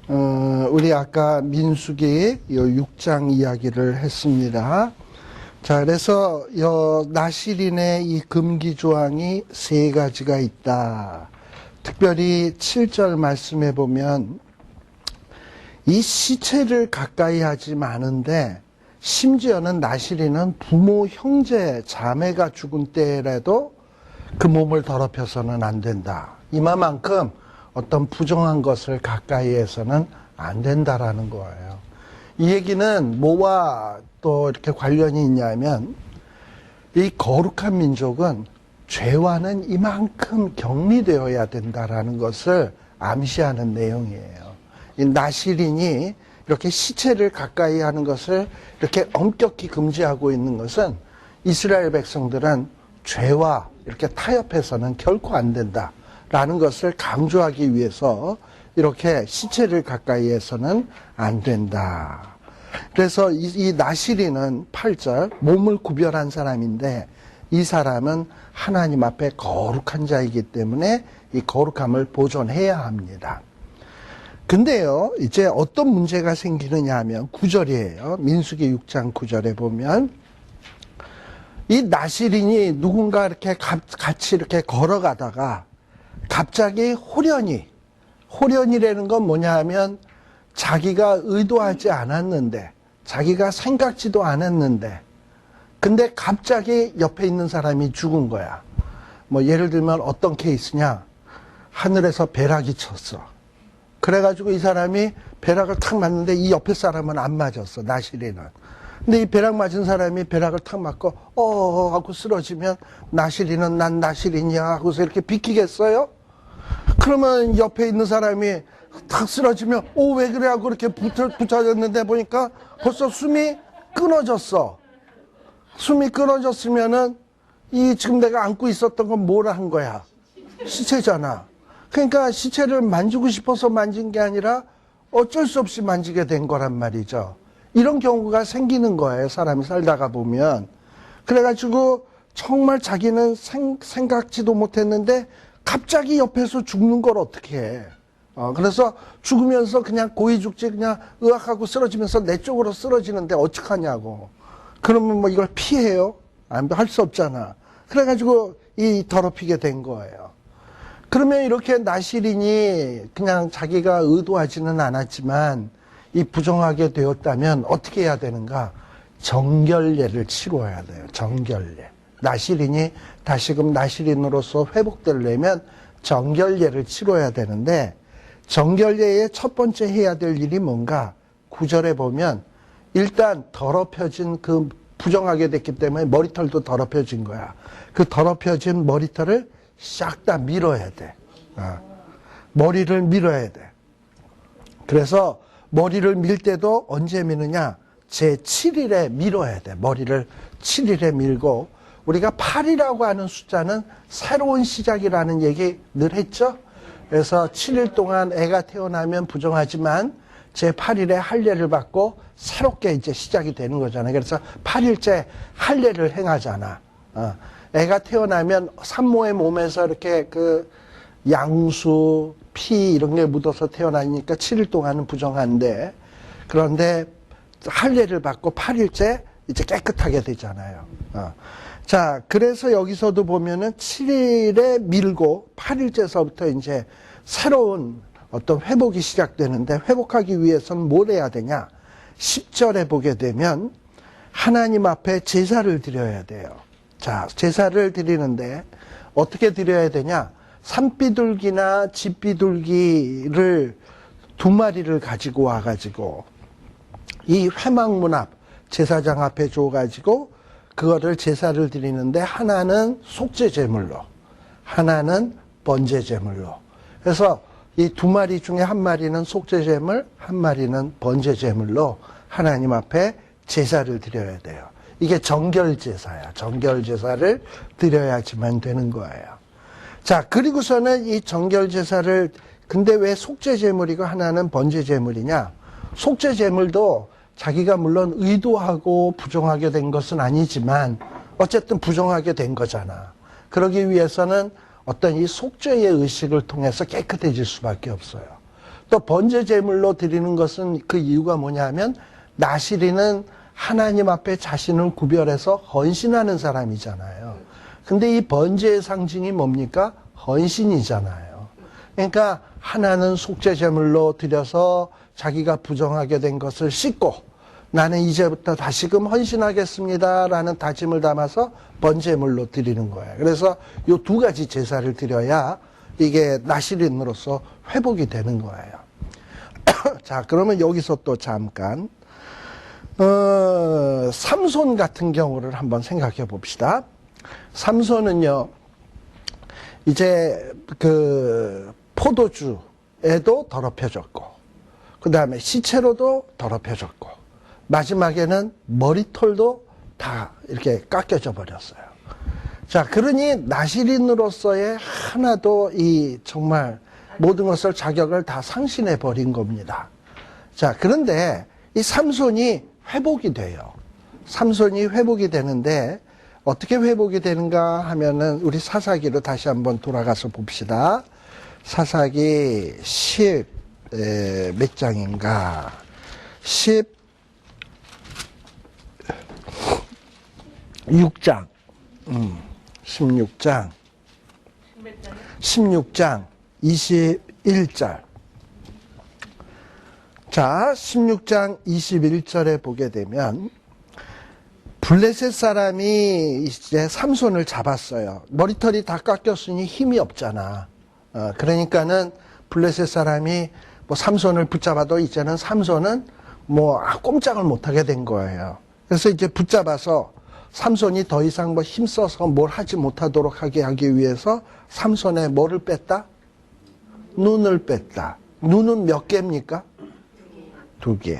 우리 아까 민수기 요 6장 이야기를 했습니다. 자, 그래서 나실인의 이 금기 조항이 세 가지가 있다. 특별히 7절 말씀해 보면 이 시체를 가까이 하지 마는데 심지어는 나실인은 부모, 형제, 자매가 죽은 때라도 그 몸을 더럽혀서는 안 된다. 이만큼 어떤 부정한 것을 가까이 해서는 안 된다라는 거예요. 이 얘기는 뭐와 또 이렇게 관련이 있냐면 이 거룩한 민족은 죄와는 이만큼 격리되어야 된다라는 것을 암시하는 내용이에요. 이 나실인이 이렇게 시체를 가까이 하는 것을 이렇게 엄격히 금지하고 있는 것은 이스라엘 백성들은 죄와 이렇게 타협해서는 결코 안 된다라는 것을 강조하기 위해서 이렇게 시체를 가까이 해서는 안 된다. 그래서 이 나실인은 8절 몸을 구별한 사람인데 이 사람은 하나님 앞에 거룩한 자이기 때문에 이 거룩함을 보존해야 합니다. 근데요, 이제 어떤 문제가 생기느냐 하면 9절이에요. 민수기 6장 9절에 보면 이 나실인이 누군가 이렇게 같이 이렇게 걸어가다가 갑자기 호련이라는 건 뭐냐 하면 자기가 의도하지 않았는데, 자기가 생각지도 않았는데, 근데 갑자기 옆에 있는 사람이 죽은 거야. 뭐 예를 들면 어떤 케이스냐? 하늘에서 벼락이 쳤어. 그래가지고 이 사람이 벼락을 탁 맞는데 이 옆에 사람은 안 맞았어, 나실인은. 근데 이 벼락 맞은 사람이 벼락을 탁 맞고 하고 쓰러지면 나실인은 난 나실인이야 하고서 이렇게 비키겠어요? 그러면 옆에 있는 사람이 탁 쓰러지면 왜 그래 하고 이렇게 붙어졌는데 보니까 벌써 숨이 끊어졌어. 숨이 끊어졌으면은 이 지금 내가 안고 있었던 건 뭐라 한 거야? 시체잖아. 그러니까 시체를 만지고 싶어서 만진 게 아니라 어쩔 수 없이 만지게 된 거란 말이죠. 이런 경우가 생기는 거예요. 사람이 살다가 보면. 그래가지고 정말 자기는 생각지도 못했는데 갑자기 옆에서 죽는 걸 어떻게 해. 그래서 죽으면서 그냥 고이 죽지 그냥 으악하고 쓰러지면서 내 쪽으로 쓰러지는데 어떡하냐고. 그러면 뭐 이걸 피해요? 할 수 없잖아. 그래가지고 이 더럽히게 된 거예요. 그러면 이렇게 나실인이 그냥 자기가 의도하지는 않았지만 이 부정하게 되었다면 어떻게 해야 되는가? 정결례를 치러야 돼요. 정결례. 나실인이 다시금 나실인으로서 회복되려면 정결례를 치러야 되는데 정결례의 첫 번째 해야 될 일이 뭔가? 9절에 보면 일단 더럽혀진 그 부정하게 됐기 때문에 머리털도 더럽혀진 거야. 그 더럽혀진 머리털을 싹 다 밀어야 돼. 머리를 밀어야 돼. 그래서 머리를 밀 때도 언제 미느냐? 제7일에 밀어야 돼. 머리를 7일에 밀고 우리가 8이라고 하는 숫자는 새로운 시작이라는 얘기 늘 했죠? 그래서 7일 동안 애가 태어나면 부정하지만 제8일에 할례를 받고 새롭게 이제 시작이 되는 거잖아요. 그래서 8일째 할례를 행하잖아. 애가 태어나면 산모의 몸에서 이렇게 그 양수, 피 이런 게 묻어서 태어나니까 7일 동안은 부정한데 그런데 할례를 받고 8일째 이제 깨끗하게 되잖아요. 자, 그래서 여기서도 보면은 7일에 밀고 8일째서부터 이제 새로운 어떤 회복이 시작되는데 회복하기 위해서는 뭘 해야 되냐? 10절에 보게 되면 하나님 앞에 제사를 드려야 돼요. 자, 제사를 드리는데 어떻게 드려야 되냐? 산비둘기나 집비둘기를 2마리를 가지고 와가지고 이 회막문 앞 제사장 앞에 줘가지고 그거를 제사를 드리는데 하나는 속죄 제물로, 하나는 번제 제물로. 그래서 이 2마리 중에 1마리는 속죄 제물, 1마리는 번제 제물로 하나님 앞에 제사를 드려야 돼요. 이게 정결 제사야. 정결 제사를 드려야지만 되는 거예요. 자, 그리고서는 이 정결 제사를 근데 왜 속죄 제물이고 하나는 번제 제물이냐? 속죄 제물도 자기가 물론 의도하고 부정하게 된 것은 아니지만 어쨌든 부정하게 된 거잖아. 그러기 위해서는 어떤 이 속죄의 의식을 통해서 깨끗해질 수밖에 없어요. 또 번제 제물로 드리는 것은 그 이유가 뭐냐면 나시린은 하나님 앞에 자신을 구별해서 헌신하는 사람이잖아요. 근데 이 번제의 상징이 뭡니까? 헌신이잖아요. 그러니까 하나는 속죄 제물로 드려서 자기가 부정하게 된 것을 씻고 나는 이제부터 다시금 헌신하겠습니다 라는 다짐을 담아서 번제물로 드리는 거예요. 그래서 이 두 가지 제사를 드려야 이게 나시린으로서 회복이 되는 거예요. 자, 그러면 여기서 또 잠깐 삼손 같은 경우를 한번 생각해 봅시다. 삼손은요, 이제 그 포도주에도 더럽혀졌고, 그 다음에 시체로도 더럽혀졌고, 마지막에는 머리털도 다 이렇게 깎여져 버렸어요. 자, 그러니 나시린으로서의 하나도 이 정말 모든 것을 자격을 다 상실해 버린 겁니다. 자, 그런데 이 삼손이 회복이 돼요. 삼손이 회복이 되는데 어떻게 회복이 되는가 하면은 우리 사사기로 다시 한번 돌아가서 봅시다. 사사기 10몇 장인가? 16장. 16장 21절. 자, 16장 21절에 보게 되면 블레셋 사람이 이제 삼손을 잡았어요. 머리털이 다 깎였으니 힘이 없잖아. 그러니까는 블레셋 사람이 뭐 삼손을 붙잡아도 이제는 삼손은 뭐 꼼짝을 못하게 된 거예요. 그래서 이제 붙잡아서 삼손이 더 이상 뭐 힘써서 뭘 하지 못하도록 하게 하기 위해서 삼손의 뭐를 뺐다? 눈을 뺐다. 눈은 몇 개입니까? 2개.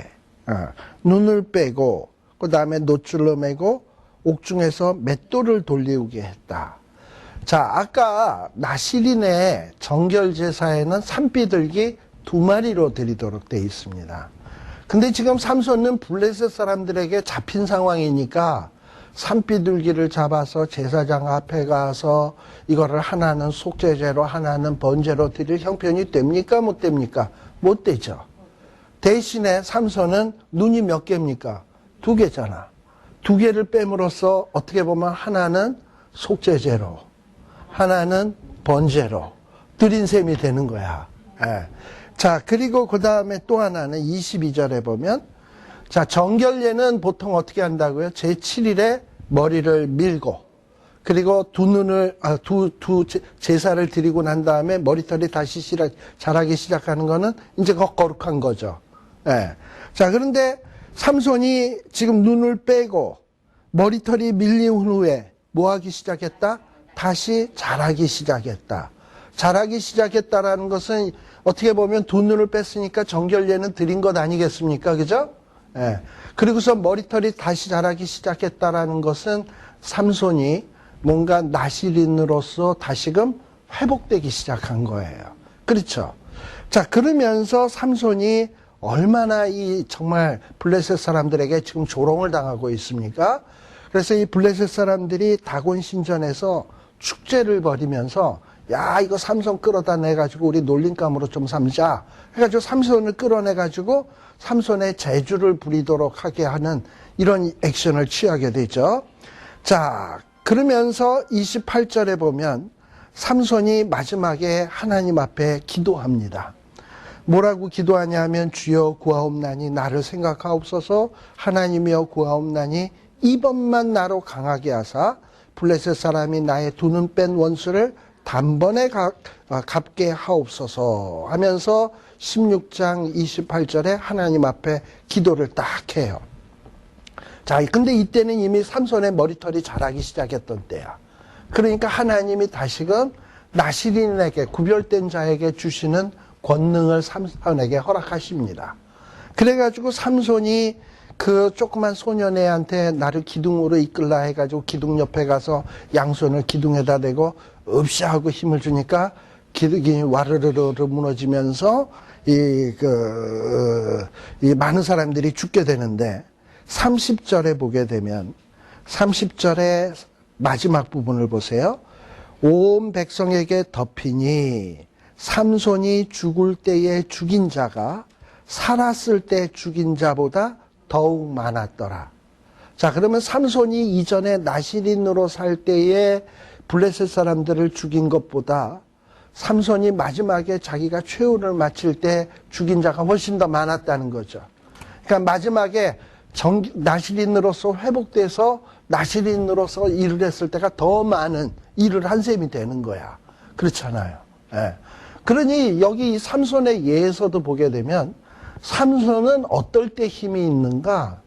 눈을 빼고 그 다음에 노줄로 매고 옥중에서 맷돌을 돌리게 했다. 자, 아까 나시린의 정결제사에는 산비둘기 2마리로 드리도록 되어 있습니다. 근데 지금 삼손은 블레셋 사람들에게 잡힌 상황이니까 산비둘기를 잡아서 제사장 앞에 가서 이거를 하나는 속죄제로 하나는 번제로 드릴 형편이 됩니까? 못 됩니까? 못 되죠. 대신에 삼손은 눈이 몇 개입니까? 2개잖아. 2개를 뺨으로써 어떻게 보면 하나는 속죄제로 하나는 번제로 드린 셈이 되는 거야. 예. 자, 그리고 그 다음에 또 하나는 22절에 보면 자, 정결례는 보통 어떻게 한다고요? 제7일에 머리를 밀고 그리고 두 제사를 드리고 난 다음에 머리털이 다시 자라기 시작하는 거는 이제 거룩한 거죠. 예. 자, 그런데 삼손이 지금 눈을 빼고 머리털이 밀린 후에 뭐 하기 시작했다? 다시 자라기 시작했다. 자라기 시작했다라는 것은 어떻게 보면 두 눈을 뺐으니까 정결례는 드린 것 아니겠습니까? 그죠? 예. 그리고서 머리털이 다시 자라기 시작했다라는 것은 삼손이 뭔가 나시린으로서 다시금 회복되기 시작한 거예요. 그렇죠? 자, 그러면서 삼손이 얼마나 이 정말 블레셋 사람들에게 지금 조롱을 당하고 있습니까? 그래서 이 블레셋 사람들이 다곤 신전에서 축제를 벌이면서 야, 이거 삼손 끌어다 내가지고 우리 놀림감으로 좀 삼자 해가지고 삼손을 끌어내가지고 삼손의 재주를 부리도록 하게 하는 이런 액션을 취하게 되죠. 자, 그러면서 28절에 보면 삼손이 마지막에 하나님 앞에 기도합니다. 뭐라고 기도하냐면 주여 구하옵나니 나를 생각하옵소서 하나님이여 구하옵나니 이번만 나로 강하게 하사 블레셋 사람이 나의 두 눈 뺀 원수를 단번에 갚게 하옵소서 하면서 16장 28절에 하나님 앞에 기도를 딱 해요. 자, 근데 이때는 이미 삼손의 머리털이 자라기 시작했던 때야. 그러니까 하나님이 다시금 나시린에게 구별된 자에게 주시는 권능을 삼손에게 허락하십니다. 그래가지고 삼손이 그 조그만 소년애한테 나를 기둥으로 이끌라 해가지고 기둥 옆에 가서 양손을 기둥에다 대고 으쌰하고 힘을 주니까 기둥이 와르르르 무너지면서 이 많은 사람들이 죽게 되는데 30절에 보게 되면 30절의 마지막 부분을 보세요. 온 백성에게 덮이니 삼손이 죽을 때에 죽인 자가 살았을 때 죽인 자보다 더욱 많았더라. 자, 그러면 삼손이 이전에 나실인으로 살 때에 블레셋 사람들을 죽인 것보다 삼손이 마지막에 자기가 최후를 마칠 때 죽인 자가 훨씬 더 많았다는 거죠. 그러니까 마지막에 나실인으로서 회복돼서 나실인으로서 일을 했을 때가 더 많은 일을 한 셈이 되는 거야. 그렇잖아요. 예. 그러니 여기 이 삼손의 예에서도 보게 되면 삼손은 어떨 때 힘이 있는가?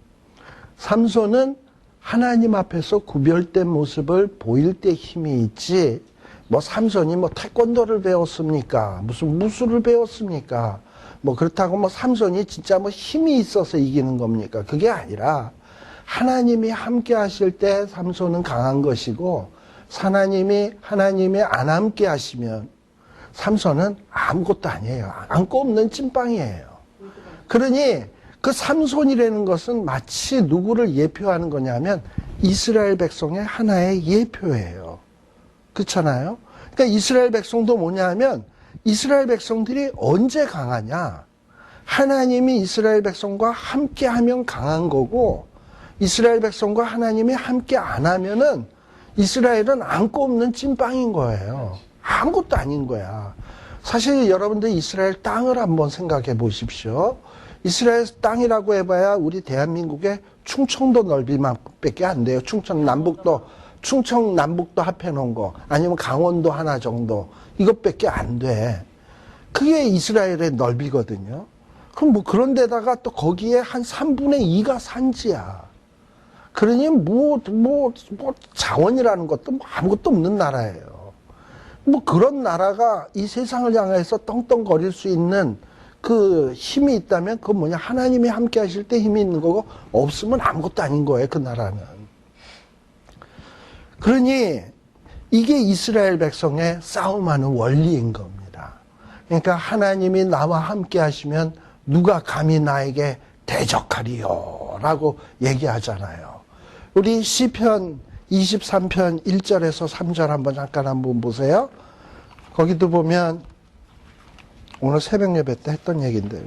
삼손은 하나님 앞에서 구별된 모습을 보일 때 힘이 있지. 뭐 삼손이 뭐 태권도를 배웠습니까? 무슨 무술을 배웠습니까? 뭐 그렇다고 뭐 삼손이 진짜 뭐 힘이 있어서 이기는 겁니까? 그게 아니라 하나님이 함께 하실 때 삼손은 강한 것이고 하나님이 안 함께 하시면 삼손은 아무것도 아니에요. 안고 없는 찐빵이에요. 그러니 그 삼손이라는 것은 마치 누구를 예표하는 거냐면 이스라엘 백성의 하나의 예표예요. 그렇잖아요. 그러니까 이스라엘 백성도 뭐냐면 이스라엘 백성들이 언제 강하냐? 하나님이 이스라엘 백성과 함께 하면 강한 거고 이스라엘 백성과 하나님이 함께 안 하면은 이스라엘은 안고 없는 찐빵인 거예요. 아무것도 아닌 거야. 사실 여러분들 이스라엘 땅을 한번 생각해 보십시오. 이스라엘 땅이라고 해봐야 우리 대한민국의 충청도 넓이만밖에 안 돼요. 충청 남북도 합해 놓은 거 아니면 강원도 하나 정도 이것밖에 안 돼. 그게 이스라엘의 넓이거든요. 그럼 뭐 그런 데다가 또 거기에 한 3분의 2가 산지야. 그러니 자원이라는 것도 아무것도 없는 나라예요. 뭐 그런 나라가 이 세상을 향해서 떵떵거릴 수 있는 그 힘이 있다면 그건 뭐냐? 하나님이 함께 하실 때 힘이 있는 거고 없으면 아무것도 아닌 거예요. 그 나라는. 그러니 이게 이스라엘 백성의 싸움하는 원리인 겁니다. 그러니까 하나님이 나와 함께 하시면 누가 감히 나에게 대적하리요 라고 얘기하잖아요. 우리 시편 23편 1절에서 3절 한번 보세요. 거기도 보면 오늘 새벽 예배 때 했던 얘기인데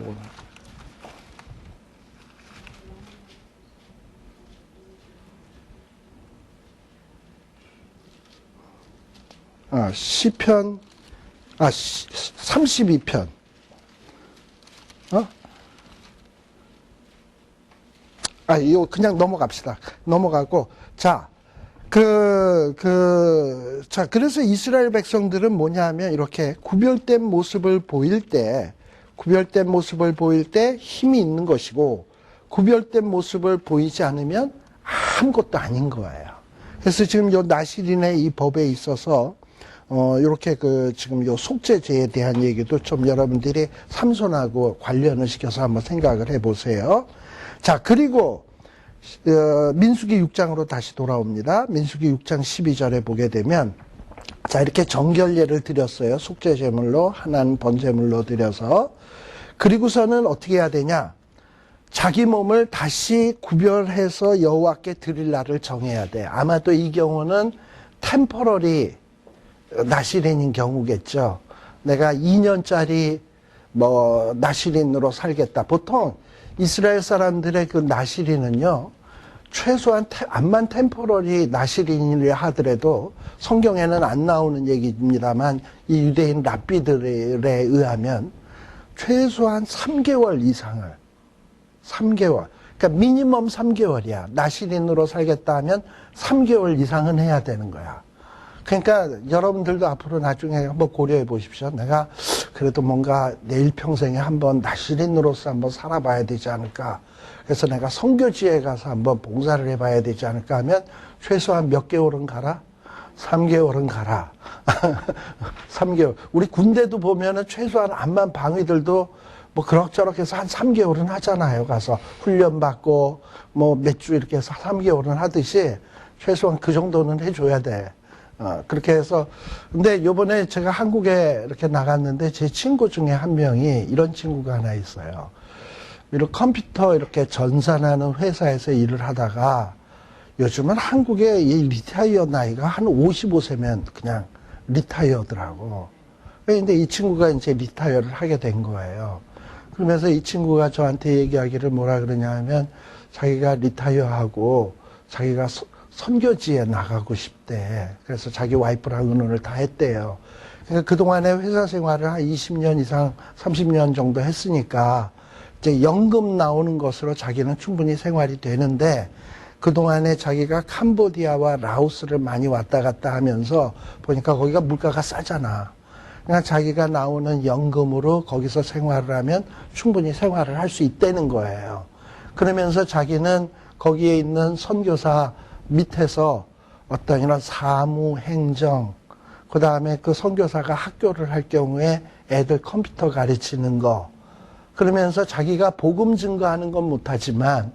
시편 32편 이거 그냥 넘어갑시다. 넘어가고 그래서 이스라엘 백성들은 뭐냐면 이렇게 구별된 모습을 보일 때 힘이 있는 것이고 구별된 모습을 보이지 않으면 아무것도 아닌 거예요. 그래서 지금 요 나실인의 이 법에 있어서 이렇게 지금 요 속죄제에 대한 얘기도 좀 여러분들이 삼손하고 관련을 시켜서 한번 생각을 해보세요. 자, 그리고 민수기 6장으로 다시 돌아옵니다. 민수기 6장 12절에 보게 되면 자, 이렇게 정결례를 드렸어요. 속죄제물로 하나는 번제물로 드려서 그리고서는 어떻게 해야 되냐? 자기 몸을 다시 구별해서 여호와께 드릴 날을 정해야 돼. 아마도 이 경우는 템퍼러리 나실인인 경우겠죠. 내가 2년짜리 나실인으로 살겠다. 보통 이스라엘 사람들의 그 나실인은요, 최소한 암만 템포러리 나실인이라 하더라도 성경에는 안 나오는 얘기입니다만 이 유대인 랍비들에 의하면 최소한 3개월 이상을 3개월 그러니까 미니멈 3개월이야. 나실인으로 살겠다 하면 3개월 이상은 해야 되는 거야. 그러니까 여러분들도 앞으로 나중에 한번 고려해 보십시오. 내가 그래도 뭔가 내 일평생에 한번 나실인으로서 한번 살아봐야 되지 않을까. 그래서 내가 선교지에 가서 한번 봉사를 해봐야 되지 않을까 하면 최소한 몇 개월은 가라? 3개월은 가라. 3개월. 우리 군대도 보면은 최소한 암만 방위들도 뭐 그럭저럭 해서 한 3개월은 하잖아요. 가서 훈련받고 뭐 몇 주 이렇게 해서 3개월은 하듯이 최소한 그 정도는 해줘야 돼. 그렇게 해서 근데 요번에 제가 한국에 이렇게 나갔는데 제 친구 중에 한 명이 이런 친구가 하나 있어요. 이렇게 컴퓨터 이렇게 전산하는 회사에서 일을 하다가 요즘은 한국의 이 리타이어 나이가 한 55세면 그냥 리타이어더라고. 근데 이 친구가 이제 리타이어를 하게 된 거예요. 그러면서 이 친구가 저한테 얘기하기를 뭐라 그러냐 하면 자기가 리타이어하고 자기가 선교지에 나가고 싶대. 그래서 자기 와이프랑 의논을 다 했대요. 그러니까 그동안에 회사 생활을 한 20년 이상, 30년 정도 했으니까 이제 연금 나오는 것으로 자기는 충분히 생활이 되는데 그동안에 자기가 캄보디아와 라오스를 많이 왔다 갔다 하면서 보니까 거기가 물가가 싸잖아. 그러니까 자기가 나오는 연금으로 거기서 생활을 하면 충분히 생활을 할 수 있다는 거예요. 그러면서 자기는 거기에 있는 선교사 밑에서 어떤 이런 사무, 행정, 그 다음에 그 선교사가 학교를 할 경우에 애들 컴퓨터 가르치는 거, 그러면서 자기가 복음 증거하는 건 못하지만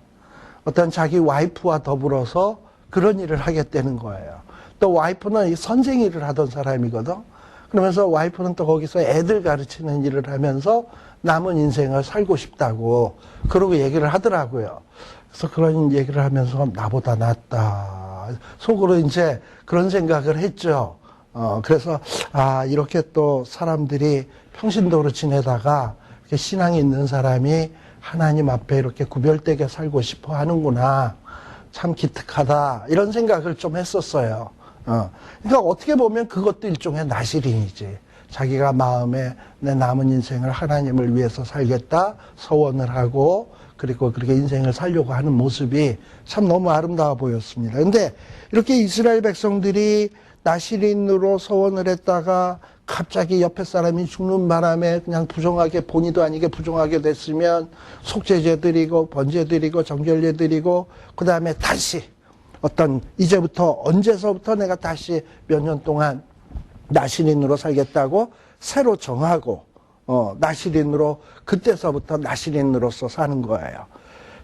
어떤 자기 와이프와 더불어서 그런 일을 하겠다는 거예요. 또 와이프는 선생 일을 하던 사람이거든. 그러면서 와이프는 또 거기서 애들 가르치는 일을 하면서 남은 인생을 살고 싶다고 그러고 얘기를 하더라고요. 그래서 그런 얘기를 하면서 나보다 낫다. 속으로 이제 그런 생각을 했죠. 그래서 이렇게 또 사람들이 평신도로 지내다가 이렇게 신앙이 있는 사람이 하나님 앞에 이렇게 구별되게 살고 싶어 하는구나. 참 기특하다. 이런 생각을 좀 했었어요. 그러니까 어떻게 보면 그것도 일종의 나시린이지. 자기가 마음에 내 남은 인생을 하나님을 위해서 살겠다 서원을 하고 그리고 그렇게 인생을 살려고 하는 모습이 참 너무 아름다워 보였습니다. 근데 이렇게 이스라엘 백성들이 나시린으로 서원을 했다가 갑자기 옆에 사람이 죽는 바람에 그냥 부정하게 본의도 아니게 부정하게 됐으면 속죄제 드리고 번제 드리고 정결례 드리고 그 다음에 다시 어떤 이제부터 언제서부터 내가 다시 몇 년 동안 나시린으로 살겠다고 새로 정하고 나시린으로 그때서부터 나시린으로서 사는 거예요.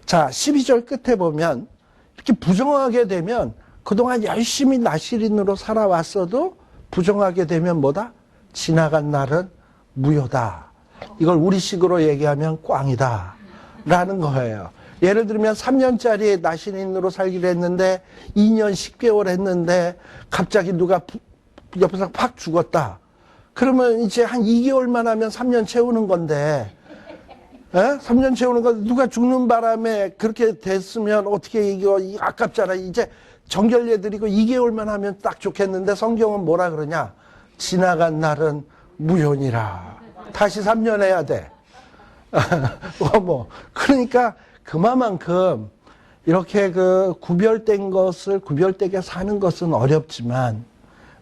자, 12절 끝에 보면 이렇게 부정하게 되면 그동안 열심히 나시린으로 살아왔어도 부정하게 되면 뭐다? 지나간 날은 무효다. 이걸 우리식으로 얘기하면 꽝이다 라는 거예요. 예를 들면 3년짜리 나시린으로 살기로 했는데 2년 10개월 했는데 갑자기 누가 옆에서 팍 죽었다. 그러면 이제 한 2개월만 하면 3년 채우는 건데 3년 채우는 건데 누가 죽는 바람에 그렇게 됐으면 어떻게 이거 아깝잖아. 이제 정결례 드리고 2개월만 하면 딱 좋겠는데 성경은 뭐라 그러냐. 지나간 날은 무효니라. 다시 3년 해야 돼. 그러니까 그만큼 이렇게 그 구별된 것을 구별되게 사는 것은 어렵지만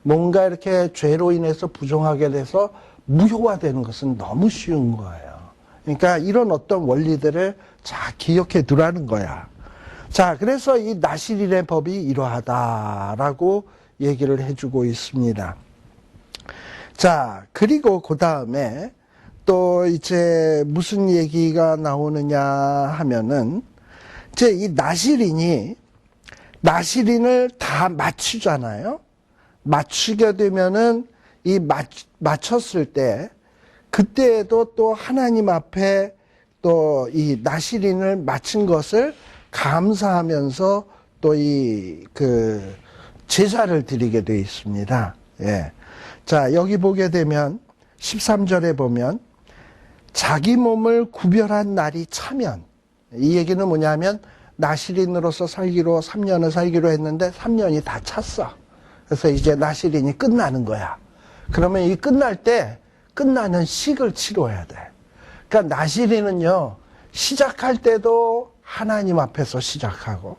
뭔가 이렇게 죄로 인해서 부정하게 돼서 무효화되는 것은 너무 쉬운 거예요. 그러니까 이런 어떤 원리들을 잘 기억해 두라는 거야. 자, 그래서 이 나시린의 법이 이러하다라고 얘기를 해주고 있습니다. 자, 그리고 그 다음에 또 이제 무슨 얘기가 나오느냐 하면은 이제 이 나시린을 다 맞추잖아요. 맞추게 되면은 이 맞췄을 때 그때에도 또 하나님 앞에 또 이 나시린을 맞춘 것을 감사하면서 또 이 그 제사를 드리게 되어 있습니다. 예. 자, 여기 보게 되면 13절에 보면 자기 몸을 구별한 날이 차면, 이 얘기는 뭐냐면 나시린으로서 살기로 3년을 살기로 했는데 3년이 다 찼어. 그래서 이제 나시린이 끝나는 거야. 그러면 이 끝날 때 끝나는 식을 치러야 돼. 그러니까 나시린은요, 시작할 때도 하나님 앞에서 시작하고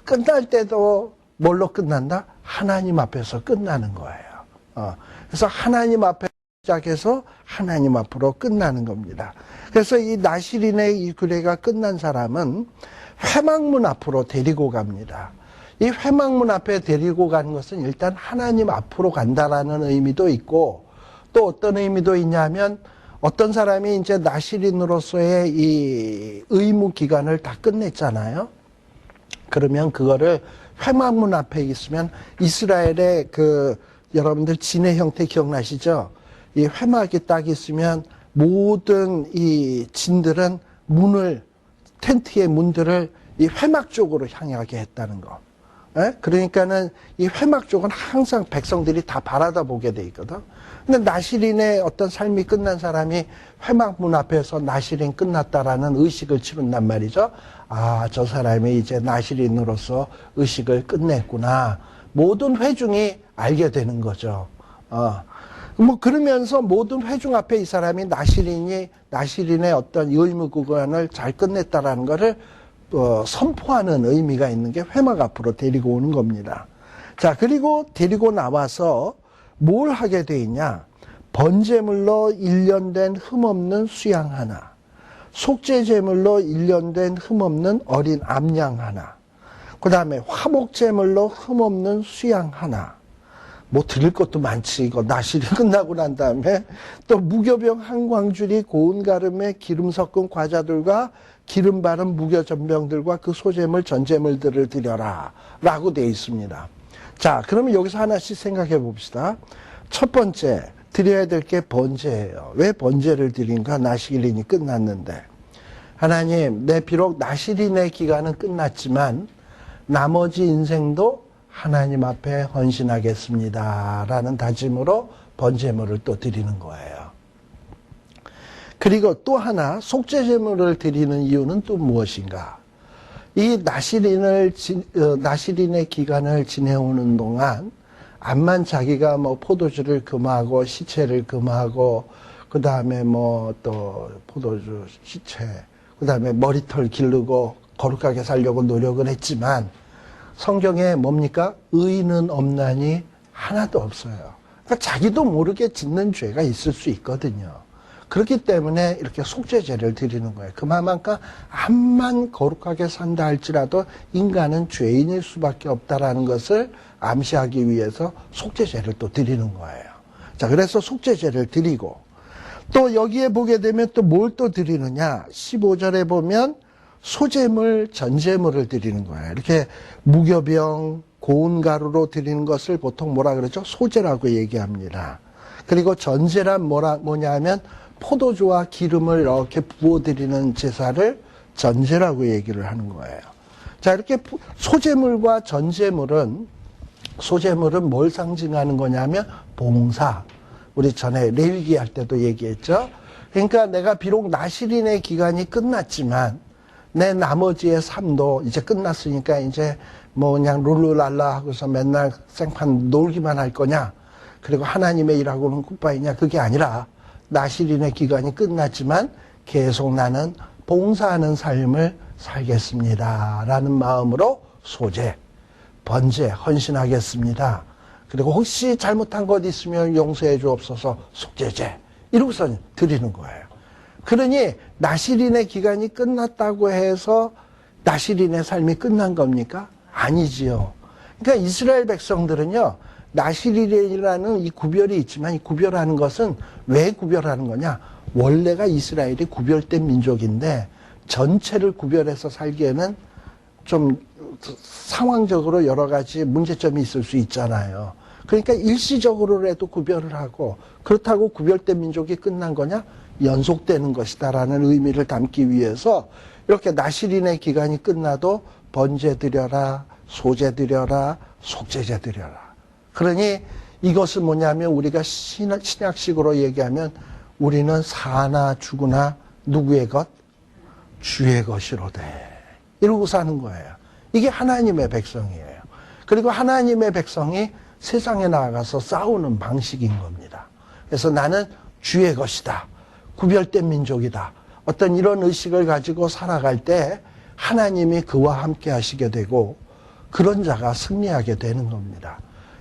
끝날 때도 뭘로 끝난다? 하나님 앞에서 끝나는 거예요. 그래서 하나님 앞에 시작해서 하나님 앞으로 끝나는 겁니다. 그래서 이 나시린의 이 규례가 끝난 사람은 회막문 앞으로 데리고 갑니다. 이 회막문 앞에 데리고 가는 것은 일단 하나님 앞으로 간다라는 의미도 있고 또 어떤 의미도 있냐면 어떤 사람이 이제 나시린으로서의 이 의무 기간을 다 끝냈잖아요. 그러면 그거를 회막문 앞에 있으면 이스라엘의 그 여러분들 진의 형태 기억나시죠? 이 회막이 딱 있으면 모든 이 진들은 문을 텐트의 문들을 이 회막 쪽으로 향하게 했다는 거. 그러니까는 이 회막 쪽은 항상 백성들이 다 바라다 보게 돼 있거든. 근데 나시린의 어떤 삶이 끝난 사람이 회막 문 앞에서 나시린 끝났다라는 의식을 치른단 말이죠. 아, 저 사람이 이제 나시린으로서 의식을 끝냈구나. 모든 회중이 알게 되는 거죠. 뭐 그러면서 모든 회중 앞에 이 사람이 나시린의 어떤 의무 구간을 잘 끝냈다라는 것을 선포하는 의미가 있는 게 회막 앞으로 데리고 오는 겁니다. 자, 그리고 데리고 나와서 뭘 하게 돼 있냐? 번제물로 일련된 흠없는 수양 하나, 속죄제물로 일련된 흠없는 어린 암양 하나, 그 다음에 화목제물로 흠없는 수양 하나. 뭐 드릴 것도 많지. 이거 나실이 끝나고 난 다음에 또 무교병 한 광줄이 고운 가름에 기름 섞은 과자들과 기름 바른 무교전병들과 그 소재물 전제물들을 드려라 라고 되어 있습니다. 자, 그러면 여기서 하나씩 생각해 봅시다. 첫 번째 드려야 될 게 번제예요. 왜 번제를 드린가? 나시린이 끝났는데. 하나님, 내 비록 나시린의 기간은 끝났지만 나머지 인생도 하나님 앞에 헌신하겠습니다 라는 다짐으로 번제물을 또 드리는 거예요. 그리고 또 하나 속죄제물을 드리는 이유는 또 무엇인가? 이 나시린의 기간을 지내오는 동안 암만 자기가 뭐 포도주를 금하고 시체를 금하고 그 다음에 뭐 또 포도주 시체 그 다음에 머리털 기르고 거룩하게 살려고 노력을 했지만 성경에 뭡니까? 의인은 없나니 하나도 없어요. 그러니까 자기도 모르게 짓는 죄가 있을 수 있거든요. 그렇기 때문에 이렇게 속죄제를 드리는 거예요. 그만큼 암만 거룩하게 산다 할지라도 인간은 죄인일 수밖에 없다라는 것을 암시하기 위해서 속죄제를 또 드리는 거예요. 자, 그래서 속죄제를 드리고 또 여기에 보게 되면 또 뭘 또 드리느냐? 15절에 보면 소재물, 전제물을 드리는 거예요. 이렇게 무교병, 고운 가루로 드리는 것을 보통 뭐라 그러죠? 소재라고 얘기합니다. 그리고 전제란 뭐냐 하면 포도주와 기름을 이렇게 부어드리는 제사를 전제라고 얘기를 하는 거예요. 자, 이렇게 소재물과 전제물은 뭘 상징하는 거냐면 봉사. 우리 전에 레위기 할 때도 얘기했죠. 그러니까 내가 비록 나시린의 기간이 끝났지만 내 나머지의 삶도 이제 끝났으니까 이제 뭐 그냥 룰루랄라 하고서 맨날 생판 놀기만 할 거냐. 그리고 하나님의 일하고는 굿바이냐. 그게 아니라 나시린의 기간이 끝났지만 계속 나는 봉사하는 삶을 살겠습니다 라는 마음으로 소재, 번제, 헌신하겠습니다. 그리고 혹시 잘못한 것 있으면 용서해 주옵소서 속죄제 이러고서 드리는 거예요. 그러니 나시린의 기간이 끝났다고 해서 나시린의 삶이 끝난 겁니까? 아니지요. 그러니까 이스라엘 백성들은요, 나시린이라는 이 구별이 있지만 이 구별하는 것은 왜 구별하는 거냐? 원래가 이스라엘이 구별된 민족인데 전체를 구별해서 살기에는 좀 상황적으로 여러 가지 문제점이 있을 수 있잖아요. 그러니까 일시적으로라도 구별을 하고 그렇다고 구별된 민족이 끝난 거냐? 연속되는 것이다라는 의미를 담기 위해서 이렇게 나시린의 기간이 끝나도 번제 드려라, 소제 드려라, 속죄제 드려라. 그러니 이것은 뭐냐면 우리가 신약식으로 얘기하면 우리는 사나 죽으나 누구의 것? 주의 것이로되. 이러고 사는 거예요. 이게 하나님의 백성이에요. 그리고 하나님의 백성이 세상에 나가서 싸우는 방식인 겁니다. 그래서 나는 주의 것이다. 구별된 민족이다. 어떤 이런 의식을 가지고 살아갈 때 하나님이 그와 함께 하시게 되고 그런 자가 승리하게 되는 겁니다.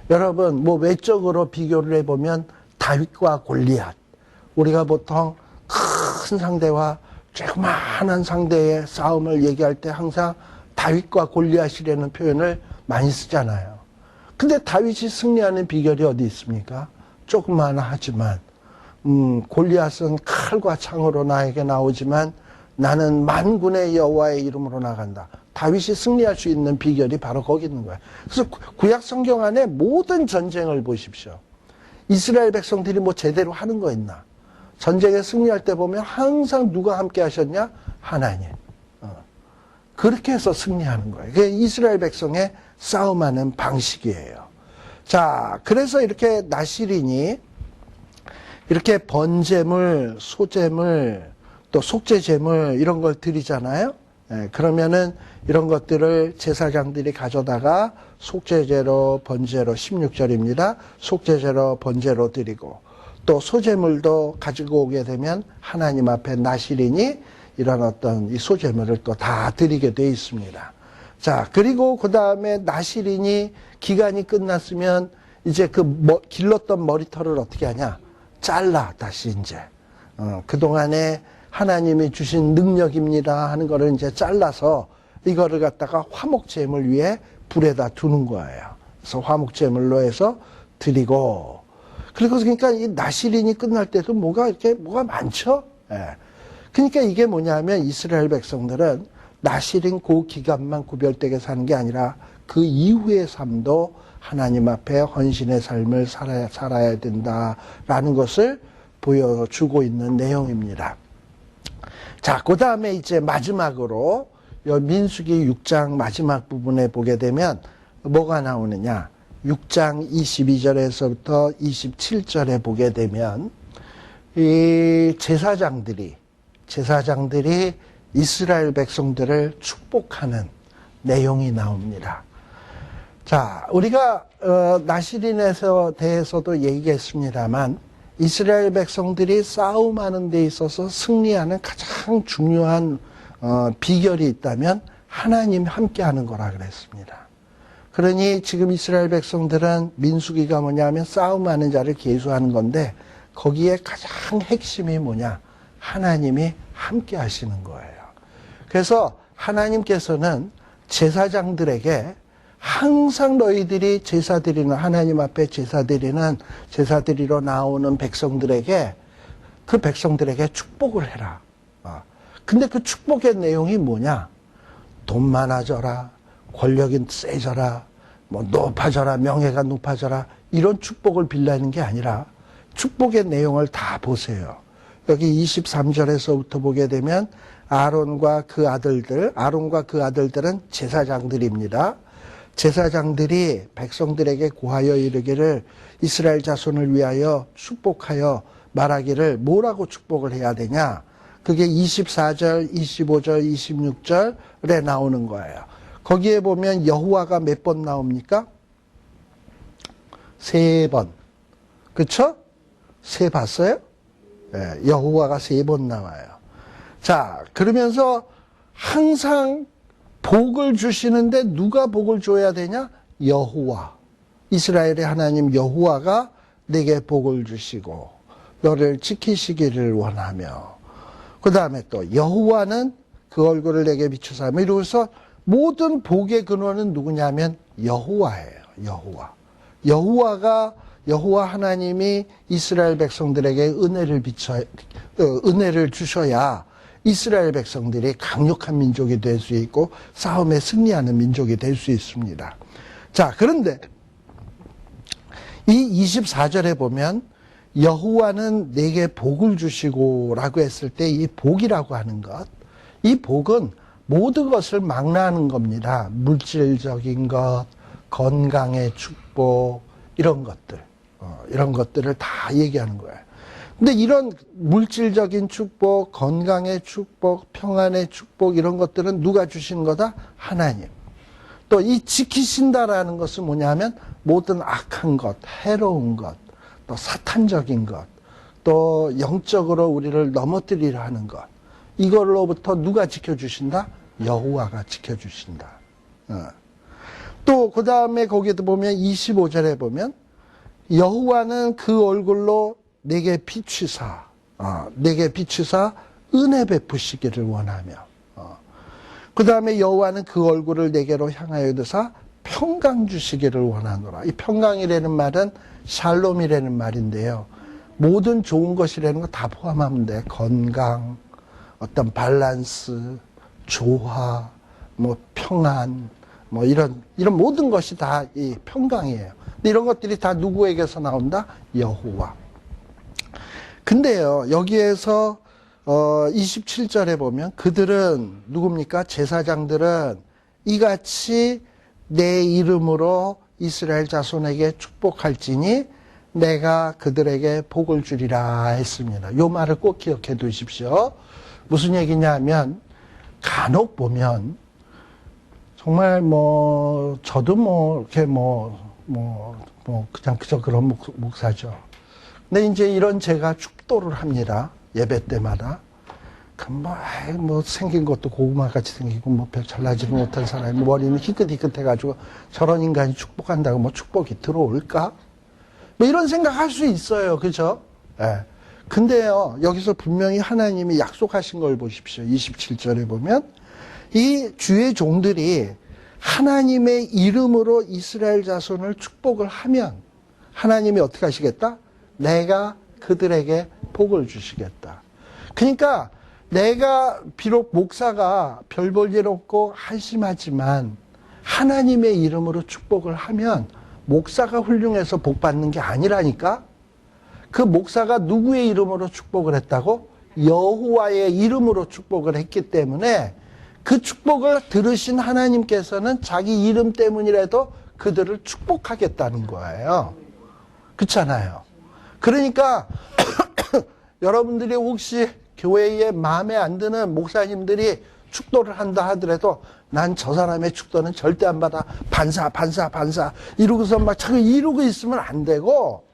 여러분, 뭐 외적으로 비교를 해보면 다윗과 골리앗. 우리가 보통 큰 상대와 조그마한 상대의 싸움을 얘기할 때 항상 다윗과 골리앗이라는 표현을 많이 쓰잖아요. 근데 다윗이 승리하는 비결이 어디 있습니까? 조그마하나 하지만 골리앗은 칼과 창으로 나에게 나오지만 나는 만군의 여호와의 이름으로 나간다. 다윗이 승리할 수 있는 비결이 바로 거기 있는 거예요. 그래서 구약 성경 안에 모든 전쟁을 보십시오. 이스라엘 백성들이 뭐 제대로 하는 거 있나? 전쟁에 승리할 때 보면 항상 누가 함께 하셨냐? 하나님. 그렇게 해서 승리하는 거예요. 그게 이스라엘 백성의 싸움하는 방식이에요. 자, 그래서 이렇게 나실인이 이렇게 번제물, 소제물, 또 속죄제물 이런 걸 드리잖아요. 그러면은 이런 것들을 제사장들이 가져다가 속죄제로 번제로 16절입니다. 속죄제로 번제로 드리고 또 소제물도 가지고 오게 되면 하나님 앞에 나실인이 이런 어떤 이 소제물을 또 다 드리게 돼 있습니다. 자, 그리고 그 다음에 나실인이 기간이 끝났으면 이제 길렀던 머리털을 어떻게 하냐? 잘라, 다시 이제. 그동안에 하나님이 주신 능력입니다 하는 거를 이제 잘라서 이거를 갖다가 화목제물 위에 불에다 두는 거예요. 그래서 화목제물로 해서 드리고. 그리고 그러니까 이 나실인이 끝날 때도 뭐가 많죠? 예. 그러니까 이게 뭐냐면 이스라엘 백성들은 나실인 그 기간만 구별되게 사는 게 아니라 그 이후의 삶도 하나님 앞에 헌신의 삶을 살아야 된다라는 것을 보여주고 있는 내용입니다. 자, 그 다음에 이제 마지막으로 민수기 6장 마지막 부분에 보게 되면 뭐가 나오느냐. 6장 22절에서부터 27절에 보게 되면 이 제사장들이 이스라엘 백성들을 축복하는 내용이 나옵니다. 자, 우리가 나실인에 대해서도 얘기했습니다만 이스라엘 백성들이 싸움하는 데 있어서 승리하는 가장 중요한 비결이 있다면 하나님 함께하는 거라 그랬습니다. 그러니 지금 이스라엘 백성들은 민수기가 뭐냐면 싸움하는 자를 계수하는 건데 거기에 가장 핵심이 뭐냐? 하나님이 함께 하시는 거예요. 그래서 하나님께서는 제사장들에게 항상 너희들이 하나님 앞에 제사드리러 나오는 백성들에게 그 백성들에게 축복을 해라. 근데 그 축복의 내용이 뭐냐? 돈 많아져라, 권력이 세져라, 뭐 높아져라, 명예가 높아져라 이런 축복을 빌라는 게 아니라 축복의 내용을 다 보세요. 여기 23절에서부터 보게 되면 아론과 그 아들들은 제사장들입니다. 제사장들이 백성들에게 고하여 이르기를 이스라엘 자손을 위하여 축복하여 말하기를 뭐라고 축복을 해야 되냐? 그게 24절, 25절, 26절에 나오는 거예요. 거기에 보면 여호와가 몇 번 나옵니까? 3번. 그쵸? 3 봤어요? 네, 여호와가 3번 나와요. 자, 그러면서 항상 복을 주시는데 누가 복을 줘야 되냐? 여호와. 이스라엘의 하나님 여호와가 내게 복을 주시고 너를 지키시기를 원하며 그 다음에 또 여호와는 그 얼굴을 내게 비추사 이러면서 모든 복의 근원은 누구냐면 여호와예요. 여호와 하나님이 이스라엘 백성들에게 은혜를 주셔야 이스라엘 백성들이 강력한 민족이 될 수 있고 싸움에 승리하는 민족이 될 수 있습니다. 자, 그런데 이 24절에 보면 여호와는 내게 복을 주시고 라고 했을 때 이 복이라고 하는 것, 이 복은 모든 것을 망라하는 겁니다. 물질적인 것, 건강의 축복 이런 것들을 다 얘기하는 거예요. 근데 이런 물질적인 축복, 건강의 축복, 평안의 축복 이런 것들은 누가 주시는 거다? 하나님. 또 이 지키신다라는 것은 뭐냐면 모든 악한 것, 해로운 것, 또 사탄적인 것, 또 영적으로 우리를 넘어뜨리려 하는 것 이걸로부터 누가 지켜주신다? 여호와가 지켜주신다. 또 그 다음에 거기에도 보면 25절에 보면 여호와는 그 얼굴로 내게 비추사 은혜 베푸시기를 원하며 그 다음에 여호와는 그 얼굴을 내게로 향하여 드사 평강 주시기를 원하노라. 이 평강이라는 말은 샬롬이라는 말인데요. 모든 좋은 것이라는 거 다 포함하면 돼. 건강, 어떤 밸런스, 조화, 뭐 평안, 뭐 이런 모든 것이 다 이 평강이에요. 근데 이런 것들이 다 누구에게서 나온다? 여호와. 근데요, 여기에서 27절에 보면 그들은 누굽니까? 제사장들은 이같이 내 이름으로 이스라엘 자손에게 축복할지니 내가 그들에게 복을 주리라 했습니다. 요 말을 꼭 기억해 두십시오. 무슨 얘기냐면 간혹 보면 정말 저도 이렇게 그냥 그저 그런 목사죠. 근데 이제 이런 제가 축도를 합니다. 예배 때마다. 그럼 생긴 것도 고구마같이 생기고 별 잘나지도 못한 사람이 머리는 희끗희끗해가지고 저런 인간이 축복한다고 축복이 들어올까? 이런 생각할 수 있어요. 그죠? 예. 근데요, 여기서 분명히 하나님이 약속하신 걸 보십시오. 27절에 보면 이 주의 종들이 하나님의 이름으로 이스라엘 자손을 축복을 하면 하나님이 어떻게 하시겠다? 내가 그들에게 복을 주시겠다. 그러니까 내가 비록 목사가 별 볼 일 없고 한심하지만 하나님의 이름으로 축복을 하면 목사가 훌륭해서 복 받는 게 아니라니까. 그 목사가 누구의 이름으로 축복을 했다고? 여호와의 이름으로 축복을 했기 때문에 그 축복을 들으신 하나님께서는 자기 이름 때문이라도 그들을 축복하겠다는 거예요. 그렇잖아요. 그러니까 여러분들이 혹시 교회에 마음에 안 드는 목사님들이 축도를 한다 하더라도 난 저 사람의 축도는 절대 안 받아. 반사 이러고서 자꾸 이러고 있으면 안 되고,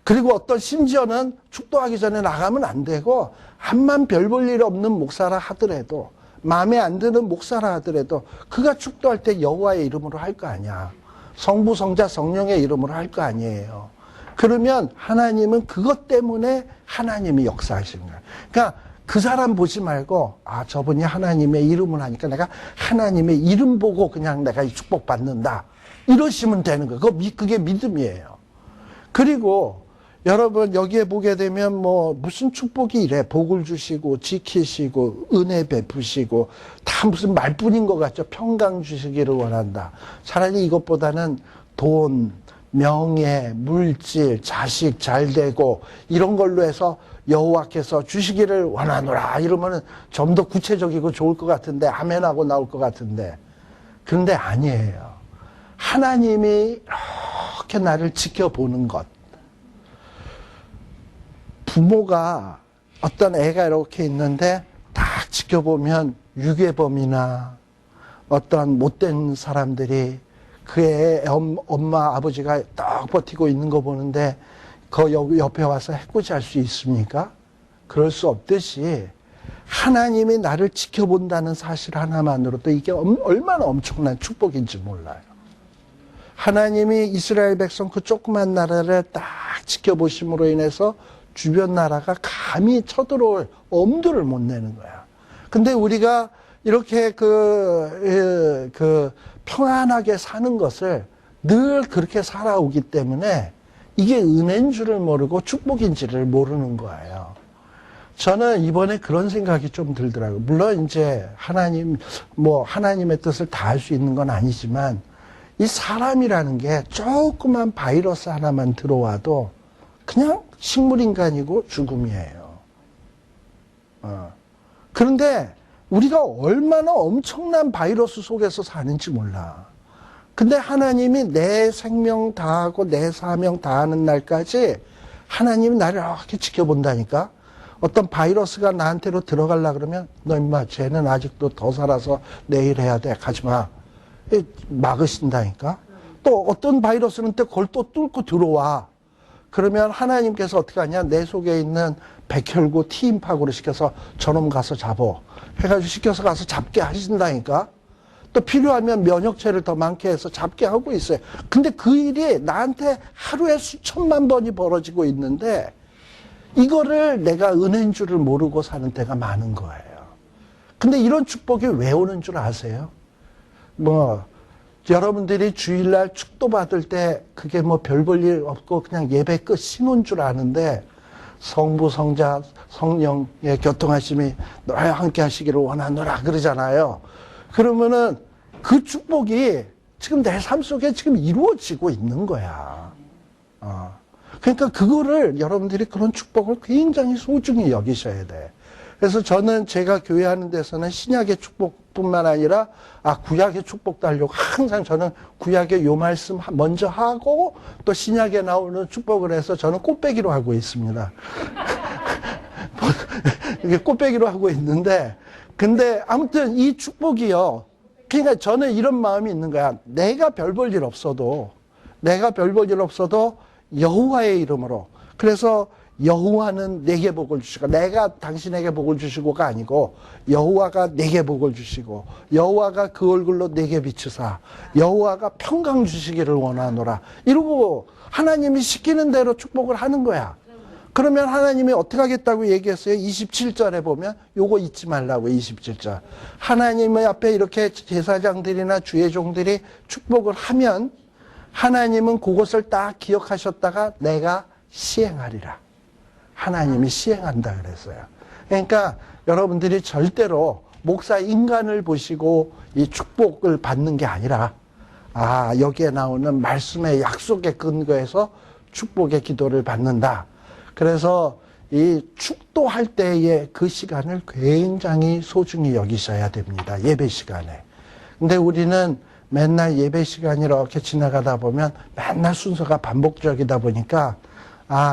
그리고 어떤 심지어는 축도하기 전에 나가면 안 되고, 암만 별 볼 일 없는 목사라 하더라도, 마음에 안 드는 목사라 하더라도 그가 축도할 때 여호와의 이름으로 할 거 아니야. 성부, 성자, 성령의 이름으로 할 거 아니에요. 그러면 하나님은 그것 때문에 하나님이 역사하시는 거야. 그러니까 그 사람 보지 말고 저분이 하나님의 이름을 하니까 내가 하나님의 이름 보고 그냥 내가 축복받는다. 이러시면 되는 거예요. 그게 믿음이에요. 그리고 여러분 여기에 보게 되면 무슨 축복이 이래. 복을 주시고 지키시고 은혜 베푸시고 다 무슨 말뿐인 것 같죠. 평강 주시기를 원한다. 차라리 이것보다는 돈, 명예, 물질, 자식 잘 되고 이런 걸로 해서 여호와께서 주시기를 원하노라 이러면은 좀 더 구체적이고 좋을 것 같은데 아멘하고 나올 것 같은데, 그런데 아니에요. 하나님이 이렇게 나를 지켜보는 것. 부모가 어떤 애가 이렇게 있는데 딱 지켜보면 유괴범이나 어떤 못된 사람들이 그 애의 엄마 아버지가 딱 버티고 있는 거 보는데 그 옆에 와서 해코지할 수 있습니까? 그럴 수 없듯이 하나님이 나를 지켜본다는 사실 하나만으로도 이게 얼마나 엄청난 축복인지 몰라요. 하나님이 이스라엘 백성 그 조그만 나라를 딱 지켜보심으로 인해서 주변 나라가 감히 쳐들어올 엄두를 못 내는 거야. 근데 우리가 이렇게 평안하게 사는 것을 늘 그렇게 살아오기 때문에 이게 은혜인 줄을 모르고 축복인지를 모르는 거예요. 저는 이번에 그런 생각이 좀 들더라고요. 물론 이제 하나님의 뜻을 다 할 수 있는 건 아니지만 이 사람이라는 게 조그만 바이러스 하나만 들어와도 그냥 식물인간이고 죽음이에요. 그런데 우리가 얼마나 엄청난 바이러스 속에서 사는지 몰라. 근데 하나님이 내 생명 다하고 내 사명 다하는 날까지 하나님이 나를 이렇게 지켜본다니까. 어떤 바이러스가 나한테로 들어가려 그러면 너 임마 쟤는 아직도 더 살아서 내일 해야 돼. 가지마. 막으신다니까. 또 어떤 바이러스는 또 그걸 또 뚫고 들어와. 그러면 하나님께서 어떻게 하냐. 내 속에 있는 백혈구 T임파구를 시켜서 저놈 가서 잡어. 해가지고 시켜서 가서 잡게 하신다니까. 또 필요하면 면역체를 더 많게 해서 잡게 하고 있어요. 근데 그 일이 나한테 하루에 수천만 번이 벌어지고 있는데 이거를 내가 은혜인 줄을 모르고 사는 때가 많은 거예요. 근데 이런 축복이 왜 오는 줄 아세요? 여러분들이 주일날 축도 받을 때 그게 별 볼 일 없고 그냥 예배 끝 신혼 줄 아는데 성부, 성자, 성령의 교통하심이 너와 함께 하시기를 원하노라 그러잖아요. 그러면은 그 축복이 지금 내 삶 속에 지금 이루어지고 있는 거야. 그러니까 그거를 여러분들이 그런 축복을 굉장히 소중히 여기셔야 돼. 그래서 저는 제가 교회하는 데서는 신약의 축복뿐만 아니라 구약의 축복도 하려고 항상 저는 구약의 요 말씀 먼저 하고 또 신약에 나오는 축복을 해서 저는 꽃배기로 하고 있습니다. 이게 꽃배기로 하고 있는데 근데 아무튼 이 축복이요. 그러니까 저는 이런 마음이 있는 거야. 내가 별 볼 일 없어도 여호와의 이름으로. 그래서 여호와는 내게 복을 주시고 내가 당신에게 복을 주시고가 아니고 여호와가 내게 복을 주시고 여호와가 그 얼굴로 내게 비추사 여호와가 평강 주시기를 원하노라. 이러고 하나님이 시키는 대로 축복을 하는 거야. 그러면 하나님이 어떻게 하겠다고 얘기했어요? 27절에 보면 요거 잊지 말라고 27절. 하나님의 앞에 이렇게 제사장들이나 주의 종들이 축복을 하면 하나님은 그것을 딱 기억하셨다가 내가 시행하리라. 하나님이 시행한다 그랬어요. 그러니까 여러분들이 절대로 목사 인간을 보시고 이 축복을 받는 게 아니라 여기에 나오는 말씀의 약속에 근거해서 축복의 기도를 받는다. 그래서 이 축도할 때의 그 시간을 굉장히 소중히 여기셔야 됩니다. 예배 시간에. 근데 우리는 맨날 예배 시간이 이렇게 지나가다 보면 맨날 순서가 반복적이다 보니까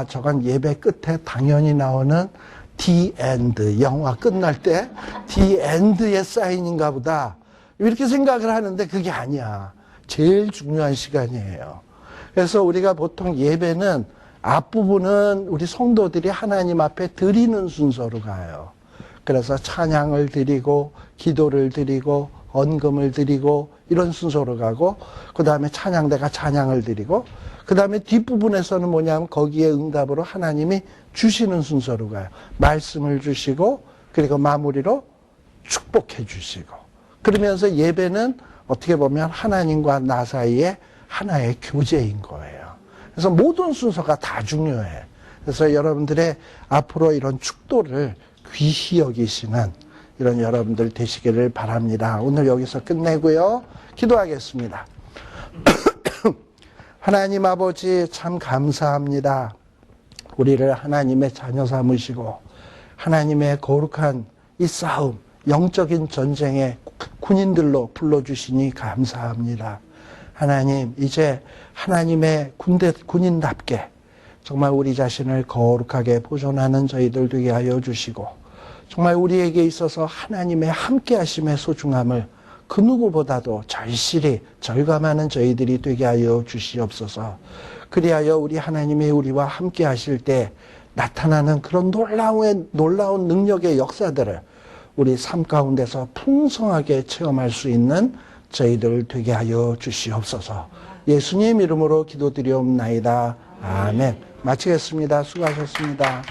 저건 예배 끝에 당연히 나오는 The End, 영화 끝날 때 The End의 사인인가 보다 이렇게 생각을 하는데 그게 아니야. 제일 중요한 시간이에요. 그래서 우리가 보통 예배는 앞부분은 우리 성도들이 하나님 앞에 드리는 순서로 가요. 그래서 찬양을 드리고 기도를 드리고 언금을 드리고 이런 순서로 가고 그 다음에 찬양대가 찬양을 드리고 그 다음에 뒷부분에서는 뭐냐면 거기에 응답으로 하나님이 주시는 순서로 가요. 말씀을 주시고 그리고 마무리로 축복해 주시고 그러면서 예배는 어떻게 보면 하나님과 나 사이에 하나의 교제인 거예요. 그래서 모든 순서가 다 중요해. 그래서 여러분들의 앞으로 이런 축도를 귀히 여기시는 이런 여러분들 되시기를 바랍니다. 오늘 여기서 끝내고요. 기도하겠습니다. 하나님 아버지 참 감사합니다. 우리를 하나님의 자녀 삼으시고 하나님의 거룩한 이 싸움, 영적인 전쟁의 군인들로 불러주시니 감사합니다. 하나님, 이제 하나님의 군인답게 정말 우리 자신을 거룩하게 보존하는 저희들 되게 하여 주시고 정말 우리에게 있어서 하나님의 함께 하심의 소중함을 그 누구보다도 절실히 절감하는 저희들이 되게 하여 주시옵소서. 그리하여 우리 하나님이 우리와 함께 하실 때 나타나는 그런 놀라운 능력의 역사들을 우리 삶 가운데서 풍성하게 체험할 수 있는 저희들 되게 하여 주시옵소서. 예수님 이름으로 기도드리옵나이다. 아멘. 마치겠습니다. 수고하셨습니다.